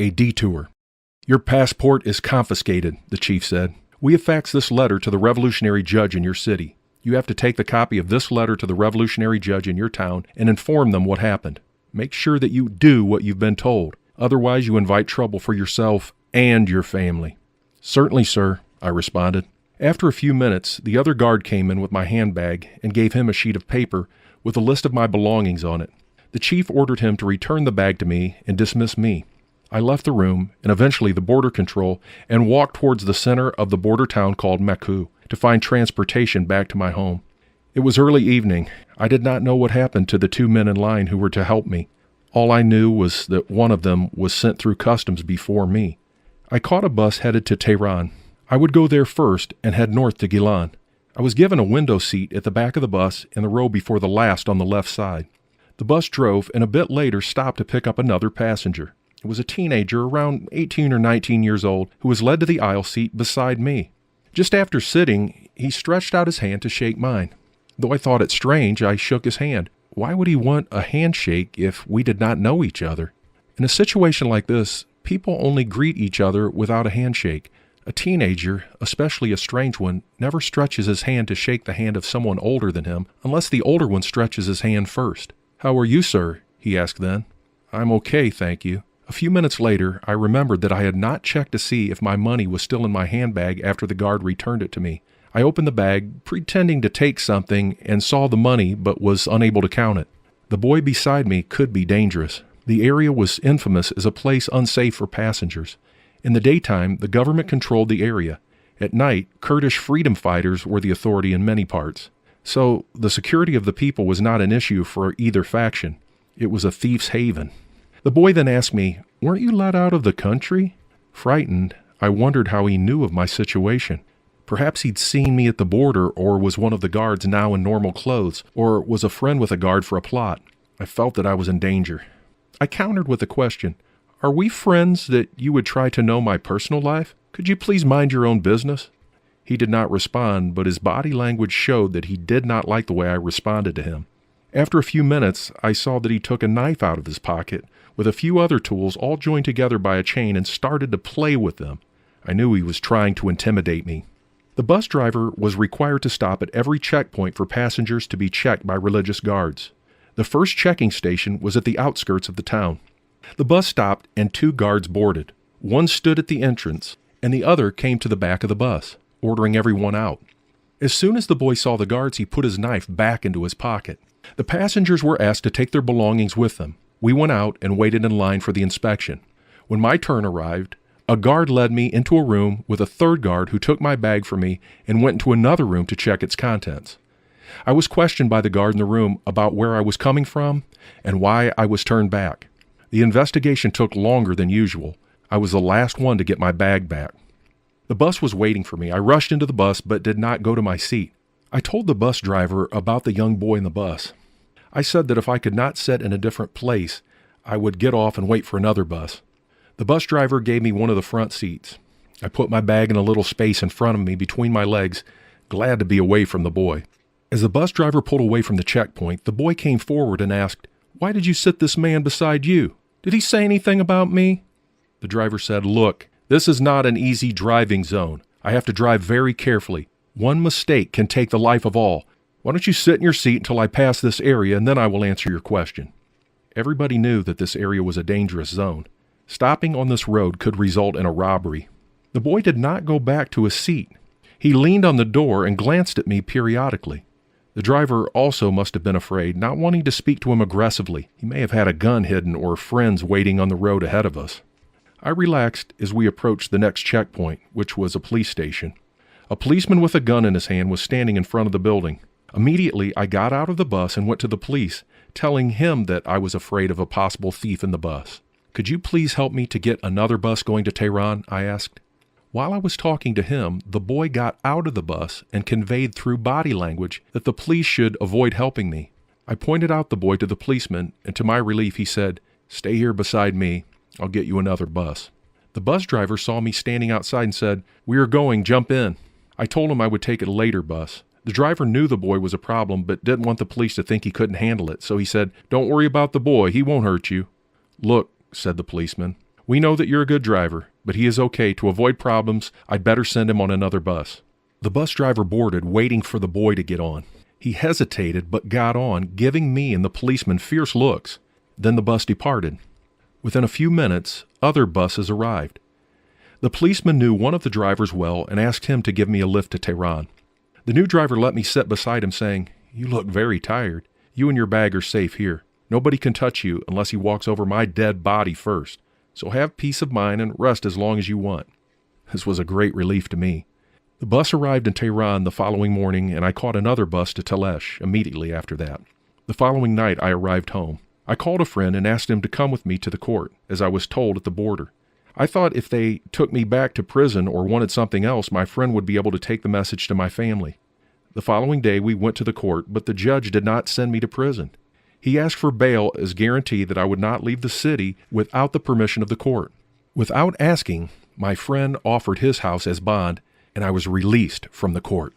A Detour. Your passport is confiscated, the chief said. We have faxed this letter to the revolutionary judge in your city. You have to take the copy of this letter to the revolutionary judge in your town and inform them what happened. Make sure that you do what you've been told. Otherwise, you invite trouble for yourself and your family. Certainly, sir, I responded. After a few minutes, the other guard came in with my handbag and gave him a sheet of paper with a list of my belongings on it. The chief ordered him to return the bag to me and dismiss me. I left the room and eventually the border control and walked towards the center of the border town called Matu to find transportation back to my home. It was early evening. I did not know what happened to the two men in line who were to help me. All I knew was that one of them was sent through customs before me. I caught a bus headed to Tehran. I would go there first and head north to Gilan. I was given a window seat at the back of the bus in the row before the last on the left side. The bus drove and a bit later stopped to pick up another passenger. It was a teenager around 18 or 19 years old who was led to the aisle seat beside me. Just after sitting, he stretched out his hand to shake mine. Though I thought it strange, I shook his hand. Why would he want a handshake if we did not know each other? In a situation like this, people only greet each other without a handshake. A teenager, especially a strange one, never stretches his hand to shake the hand of someone older than him unless the older one stretches his hand first. "How are you, sir?" he asked then. "I'm okay, thank you." A few minutes later, I remembered that I had not checked to see if my money was still in my handbag after the guard returned it to me. I opened the bag, pretending to take something, and saw the money but was unable to count it. The boy beside me could be dangerous. The area was infamous as a place unsafe for passengers. In the daytime, the government controlled the area. At night, Kurdish freedom fighters were the authority in many parts. So, the security of the people was not an issue for either faction. It was a thief's haven. The boy then asked me, "Weren't you let out of the country?" Frightened, I wondered how he knew of my situation. Perhaps he'd seen me at the border or was one of the guards now in normal clothes, or was a friend with a guard for a plot. I felt that I was in danger. I countered with a question. "Are we friends that you would try to know my personal life? Could you please mind your own business?" He did not respond, but his body language showed that he did not like the way I responded to him. After a few minutes, I saw that he took a knife out of his pocket with a few other tools all joined together by a chain and started to play with them. I knew he was trying to intimidate me. The bus driver was required to stop at every checkpoint for passengers to be checked by religious guards. The first checking station was at the outskirts of the town. The bus stopped and two guards boarded. One stood at the entrance, and the other came to the back of the bus, ordering everyone out. As soon as the boy saw the guards, he put his knife back into his pocket. The passengers were asked to take their belongings with them. We went out and waited in line for the inspection. When my turn arrived, a guard led me into a room with a third guard who took my bag from me and went into another room to check its contents. I was questioned by the guard in the room about where I was coming from and why I was turned back. The investigation took longer than usual. I was the last one to get my bag back. The bus was waiting for me. I rushed into the bus but did not go to my seat. I told the bus driver about the young boy in the bus. I said that if I could not sit in a different place, I would get off and wait for another bus. The bus driver gave me one of the front seats. I put my bag in a little space in front of me between my legs, glad to be away from the boy. As the bus driver pulled away from the checkpoint, the boy came forward and asked, "Why did you sit this man beside you? Did he say anything about me?" The driver said, "Look, this is not an easy driving zone. I have to drive very carefully. One mistake can take the life of all. Why don't you sit in your seat until I pass this area and then I will answer your question." Everybody knew that this area was a dangerous zone. Stopping on this road could result in a robbery. The boy did not go back to his seat. He leaned on the door and glanced at me periodically. The driver also must have been afraid, not wanting to speak to him aggressively. He may have had a gun hidden or friends waiting on the road ahead of us. I relaxed as we approached the next checkpoint, which was a police station. A policeman with a gun in his hand was standing in front of the building. Immediately, I got out of the bus and went to the police, telling him that I was afraid of a possible thief in the bus. "Could you please help me to get another bus going to Tehran?" I asked. While I was talking to him, the boy got out of the bus and conveyed through body language that the police should avoid helping me. I pointed out the boy to the policeman, and to my relief he said, "Stay here beside me. I'll get you another bus." The bus driver saw me standing outside and said, "We are going, jump in." I told him I would take a later bus. The driver knew the boy was a problem, but didn't want the police to think he couldn't handle it, so he said, "Don't worry about the boy, he won't hurt you." "Look," said the policeman, We know that you're a good driver, but he is okay. To avoid problems, I'd better send him on another bus." The bus driver boarded, waiting for the boy to get on. He hesitated, but got on, giving me and the policeman fierce looks. Then the bus departed. Within a few minutes, other buses arrived. The policeman knew one of the drivers well and asked him to give me a lift to Tehran. The new driver let me sit beside him, saying, "You look very tired. You and your bag are safe here. Nobody can touch you unless he walks over my dead body first. So have peace of mind and rest as long as you want." This was a great relief to me. The bus arrived in Tehran the following morning, and I caught another bus to Talesh immediately after that. The following night, I arrived home. I called a friend and asked him to come with me to the court, as I was told at the border. I thought if they took me back to prison or wanted something else, my friend would be able to take the message to my family. The following day, we went to the court, but the judge did not send me to prison. He asked for bail as guarantee that I would not leave the city without the permission of the court. Without asking, my friend offered his house as bond, and I was released from the court.